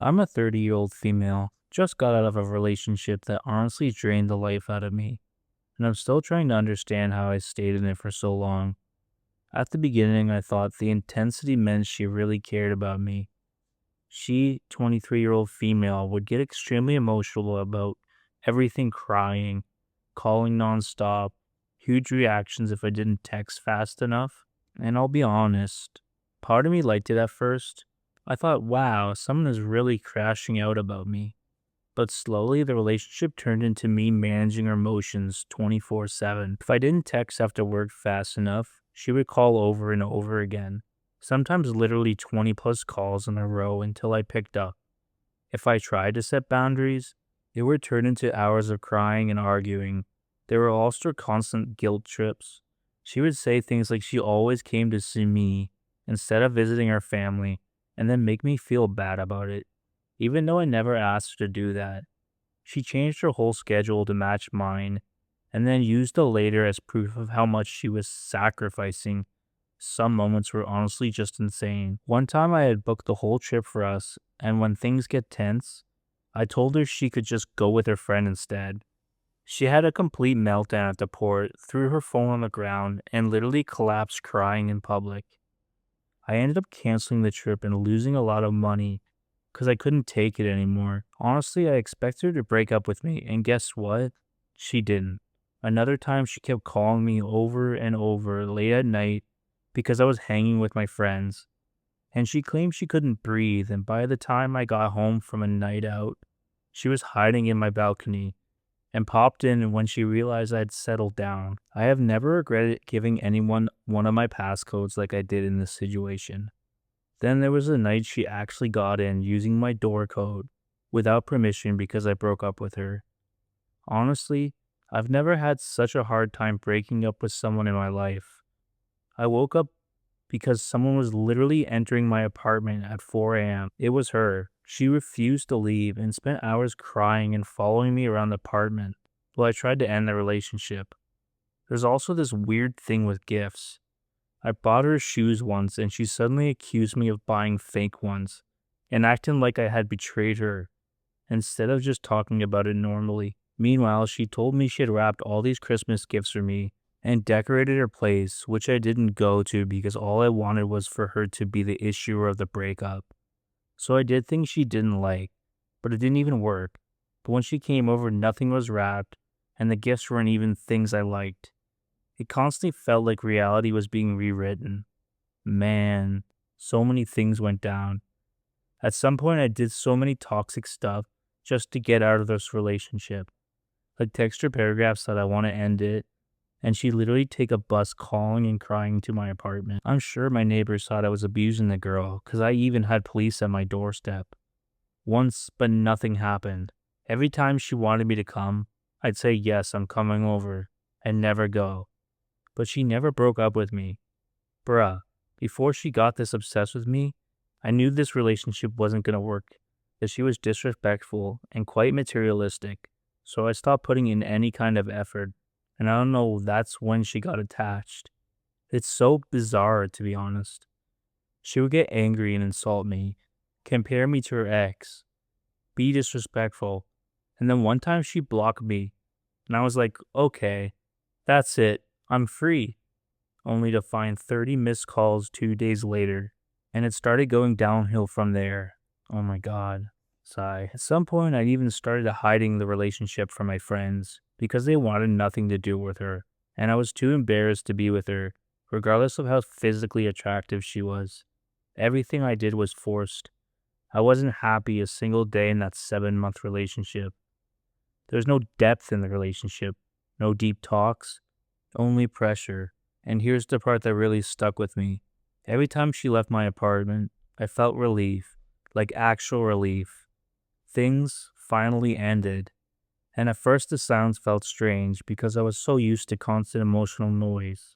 I'm a 30-year-old female, just got out of a relationship that honestly drained the life out of me, and I'm still trying to understand how I stayed in it for so long. At the beginning, I thought the intensity meant she really cared about me. She, 23-year-old female, would get extremely emotional about everything, crying, calling nonstop, huge reactions if I didn't text fast enough. And I'll be honest, part of me liked it at first. I thought, wow, someone is really crashing out about me. But slowly, the relationship turned into me managing her emotions 24/7. If I didn't text after work fast enough, she would call over and over again, sometimes literally 20 plus calls in a row until I picked up. If I tried to set boundaries, it would turn into hours of crying and arguing. There were also constant guilt trips. She would say things like she always came to see me instead of visiting her family, and then make me feel bad about it, even though I never asked her to do that. She changed her whole schedule to match mine, and then used the later as proof of how much she was sacrificing. Some moments were honestly just insane. One time I had booked the whole trip for us, and when things get tense, I told her she could just go with her friend instead. She had a complete meltdown at the port, threw her phone on the ground, and literally collapsed crying in public. I ended up canceling the trip and losing a lot of money because I couldn't take it anymore. Honestly, I expected her to break up with me, and guess what? She didn't. Another time, she kept calling me over and over late at night because I was hanging with my friends, and she claimed she couldn't breathe. And by the time I got home from a night out, she was hiding in my balcony and popped in when she realized I'd settled down. I have never regretted giving anyone one of my passcodes like I did in this situation. Then there was a night she actually got in using my door code without permission because I broke up with her. Honestly, I've never had such a hard time breaking up with someone in my life. I woke up because someone was literally entering my apartment at 4 a.m. It was her. She refused to leave and spent hours crying and following me around the apartment while I tried to end the relationship. There's also this weird thing with gifts. I bought her shoes once and she suddenly accused me of buying fake ones and acting like I had betrayed her instead of just talking about it normally. Meanwhile, she told me she had wrapped all these Christmas gifts for me and decorated her place, which I didn't go to because all I wanted was for her to be the issuer of the breakup. So I did things she didn't like, but it didn't even work. But when she came over, nothing was wrapped, and the gifts weren't even things I liked. It constantly felt like reality was being rewritten. Man, so many things went down. At some point, I did so many toxic stuff just to get out of this relationship. Like text her paragraphs that I want to end it, and she'd literally take a bus calling and crying to my apartment. I'm sure my neighbors thought I was abusing the girl, because I even had police at my doorstep. Once, but nothing happened. Every time she wanted me to come, I'd say yes, I'm coming over, and never go. But she never broke up with me. Bruh, before she got this obsessed with me, I knew this relationship wasn't gonna work, that she was disrespectful and quite materialistic, so I stopped putting in any kind of effort, and I don't know, that's when she got attached. It's so bizarre, to be honest. She would get angry and insult me, compare me to her ex, be disrespectful, and then one time she blocked me, and I was like, okay, that's it, I'm free, only to find 30 missed calls 2 days later, and it started going downhill from there. Oh my god. Sigh. At some point, I even started hiding the relationship from my friends because they wanted nothing to do with her, and I was too embarrassed to be with her, regardless of how physically attractive she was. Everything I did was forced. I wasn't happy a single day in that 7 month relationship. There's no depth in the relationship, no deep talks, only pressure. And here's the part that really stuck with me. Every time she left my apartment, I felt relief, like actual relief. Things finally ended. And at first the sounds felt strange because I was so used to constant emotional noise.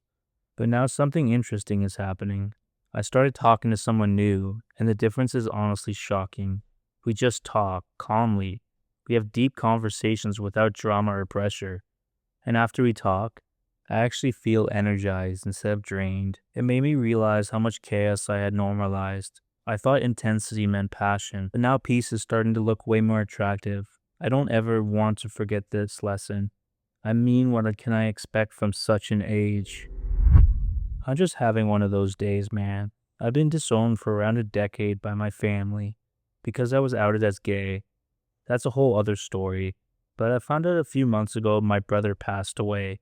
But now something interesting is happening. I started talking to someone new, and the difference is honestly shocking. We just talk calmly. We have deep conversations without drama or pressure. And after we talk, I actually feel energized instead of drained. It made me realize how much chaos I had normalized. I thought intensity meant passion, but now peace is starting to look way more attractive. I don't ever want to forget this lesson. I mean, what can I expect from such an age? I'm just having one of those days, man. I've been disowned for around a decade by my family because I was outed as gay. That's a whole other story. But I found out a few months ago my brother passed away.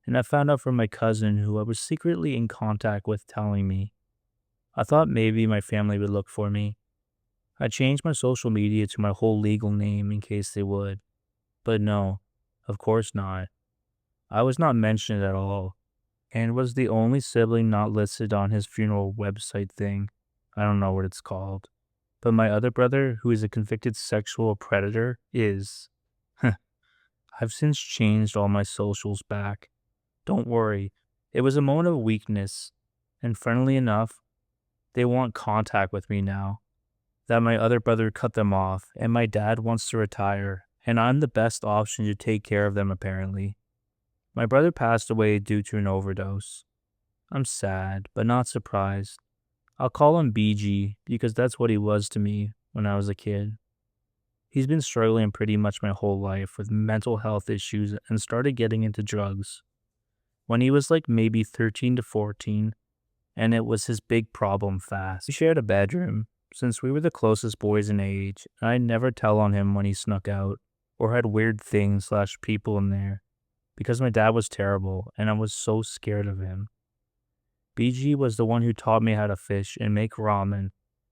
And I found out from my cousin who I was secretly in contact with telling me. I thought maybe my family would look for me. I changed my social media to my whole legal name in case they would. But no, of course not. I was not mentioned at all, and was the only sibling not listed on his funeral website thing. I don't know what it's called. But my other brother, who is a convicted sexual predator, is. I've since changed all my socials back. Don't worry, it was a moment of weakness, and funnily enough, they want contact with me now. That my other brother cut them off, and my dad wants to retire, and I'm the best option to take care of them apparently. My brother passed away due to an overdose. I'm sad, but not surprised. I'll call him BG because that's what he was to me when I was a kid. He's been struggling pretty much my whole life with mental health issues and started getting into drugs when he was like maybe 13 to 14, and it was his big problem fast. We shared a bedroom since we were the closest boys in age, and I'd never tell on him when he snuck out or had weird things slash people in there because my dad was terrible and I was so scared of him. BG was the one who taught me how to fish and make ramen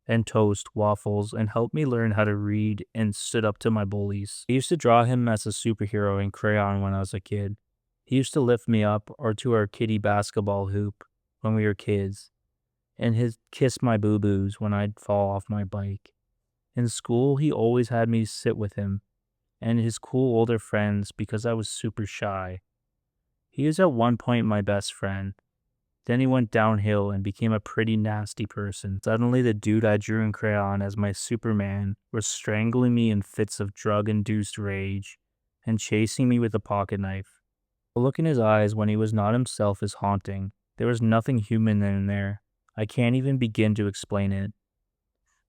and toast waffles and helped me learn how to read and stood up to my bullies. I used to draw him as a superhero in crayon when I was a kid. He used to lift me up or to our kiddie basketball hoop when we were kids, and he'd kiss my boo-boos when I'd fall off my bike. In school, he always had me sit with him and his cool older friends because I was super shy. He was at one point my best friend. Then he went downhill and became a pretty nasty person. Suddenly, the dude I drew in crayon as my Superman was strangling me in fits of drug-induced rage and chasing me with a pocket knife. The look in his eyes when he was not himself is haunting. There was nothing human in there. I can't even begin to explain it.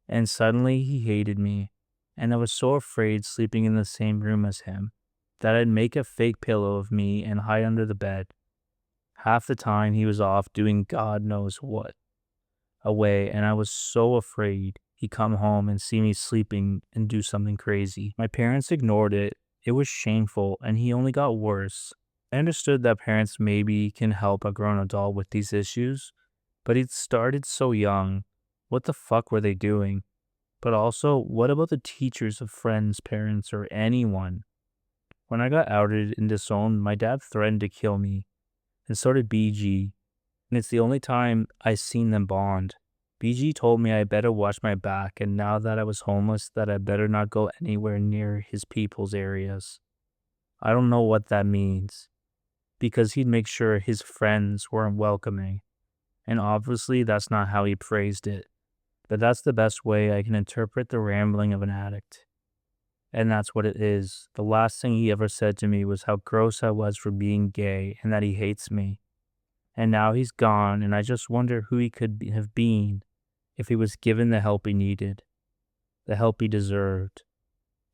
And suddenly, he hated me, and I was so afraid sleeping in the same room as him that I'd make a fake pillow of me and hide under the bed. Half the time he was off doing God knows what away, and I was so afraid he'd come home and see me sleeping and do something crazy. My parents ignored it. It was shameful, and he only got worse. I understood that parents maybe can help a grown adult with these issues, but it started so young. What the fuck were they doing? But also, what about the teachers of friends, parents, or anyone? When I got outed and disowned, my dad threatened to kill me, and so did BG, and it's the only time I seen them bond. BG told me I better watch my back, and now that I was homeless, that I better not go anywhere near his people's areas. I don't know what that means, because he'd make sure his friends weren't welcoming, and obviously that's not how he phrased it, but that's the best way I can interpret the rambling of an addict. And that's what it is. The last thing he ever said to me was how gross I was for being gay and that he hates me. And now he's gone, and I just wonder who he could have been if he was given the help he needed, the help he deserved.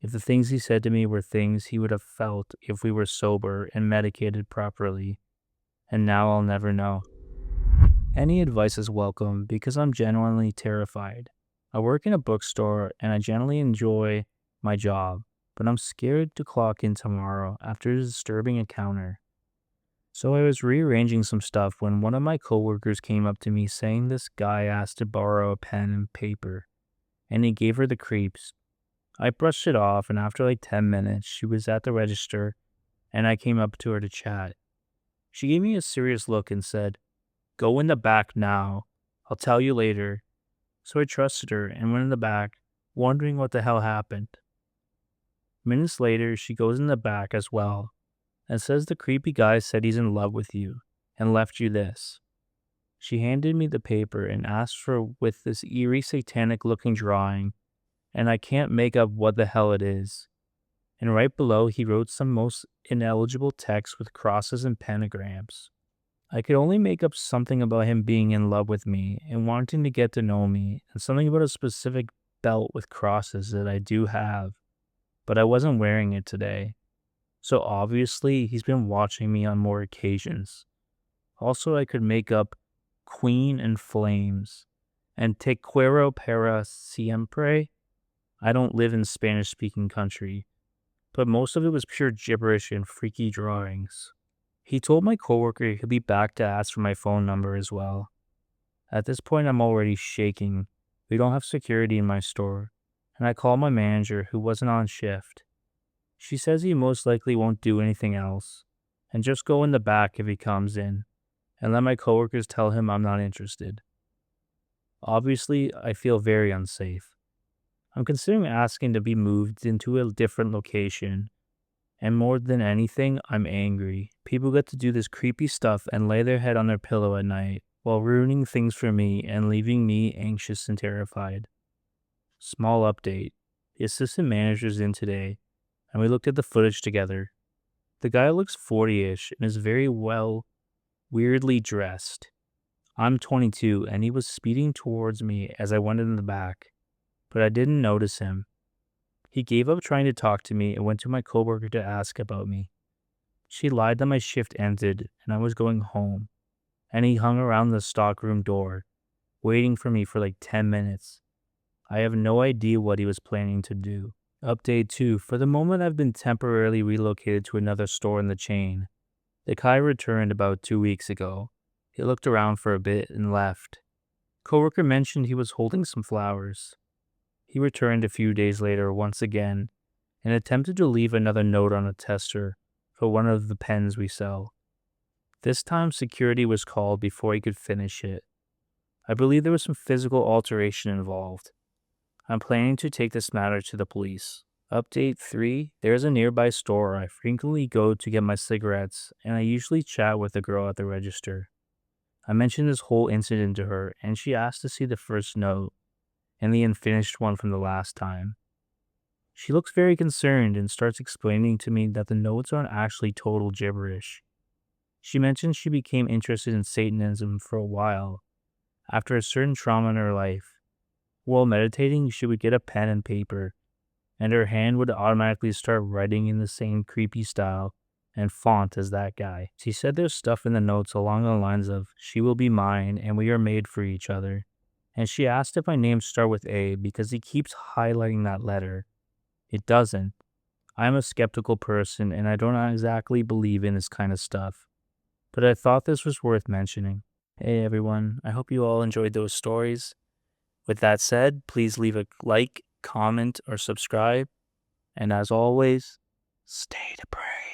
If the things he said to me were things he would have felt if we were sober and medicated properly. And now I'll never know. Any advice is welcome because I'm genuinely terrified. I work in a bookstore and I generally enjoy my job, but I'm scared to clock in tomorrow after a disturbing encounter. So I was rearranging some stuff when one of my coworkers came up to me saying this guy asked to borrow a pen and paper, and he gave her the creeps. I brushed it off, and after like 10 minutes, she was at the register, and I came up to her to chat. She gave me a serious look and said, "Go in the back now. I'll tell you later." So I trusted her and went in the back, wondering what the hell happened. Minutes later, she goes in the back as well and says the creepy guy said he's in love with you and left you this. She handed me the paper and asked for with this eerie satanic looking drawing, and I can't make up what the hell it is. And right below he wrote some most ineligible text with crosses and pentagrams. I could only make up something about him being in love with me and wanting to get to know me, and something about a specific belt with crosses that I do have, but I wasn't wearing it today. So obviously, he's been watching me on more occasions. Also, I could make up Queen and Flames and Te quiero para siempre. I don't live in Spanish speaking country, but most of it was pure gibberish and freaky drawings. He told my coworker he'll be back to ask for my phone number as well. At this point, I'm already shaking. We don't have security in my store, and I call my manager, who wasn't on shift. She says he most likely won't do anything else, and just go in the back if he comes in, and let my coworkers tell him I'm not interested. Obviously, I feel very unsafe. I'm considering asking to be moved into a different location, and more than anything, I'm angry. People get to do this creepy stuff and lay their head on their pillow at night while ruining things for me and leaving me anxious and terrified. Small update. The assistant manager's in today, and we looked at the footage together. The guy looks 40-ish and is very well, weirdly dressed. I'm 22, and he was speeding towards me as I went in the back, but I didn't notice him. He gave up trying to talk to me and went to my coworker to ask about me. She lied that my shift ended and I was going home, and he hung around the stockroom door, waiting for me for like 10 minutes. I have no idea what he was planning to do. Update 2. For the moment, I've been temporarily relocated to another store in the chain. The guy returned about 2 weeks ago. He looked around for a bit and left. Coworker mentioned he was holding some flowers. He returned a few days later once again and attempted to leave another note on a tester for one of the pens we sell. This time, security was called before he could finish it. I believe there was some physical alteration involved. I'm planning to take this matter to the police. Update 3. There is a nearby store I frequently go to get my cigarettes, and I usually chat with the girl at the register. I mentioned this whole incident to her, and she asked to see the first note and the unfinished one from the last time. She looks very concerned and starts explaining to me that the notes aren't actually total gibberish. She mentions she became interested in Satanism for a while after a certain trauma in her life. While meditating, she would get a pen and paper, and her hand would automatically start writing in the same creepy style and font as that guy. She said there's stuff in the notes along the lines of, "She will be mine and we are made for each other." And she asked if my name start with A because he keeps highlighting that letter. It doesn't. I'm a skeptical person and I don't exactly believe in this kind of stuff, but I thought this was worth mentioning. Hey everyone, I hope you all enjoyed those stories. With that said, please leave a like, comment, or subscribe. And as always, stay depraved.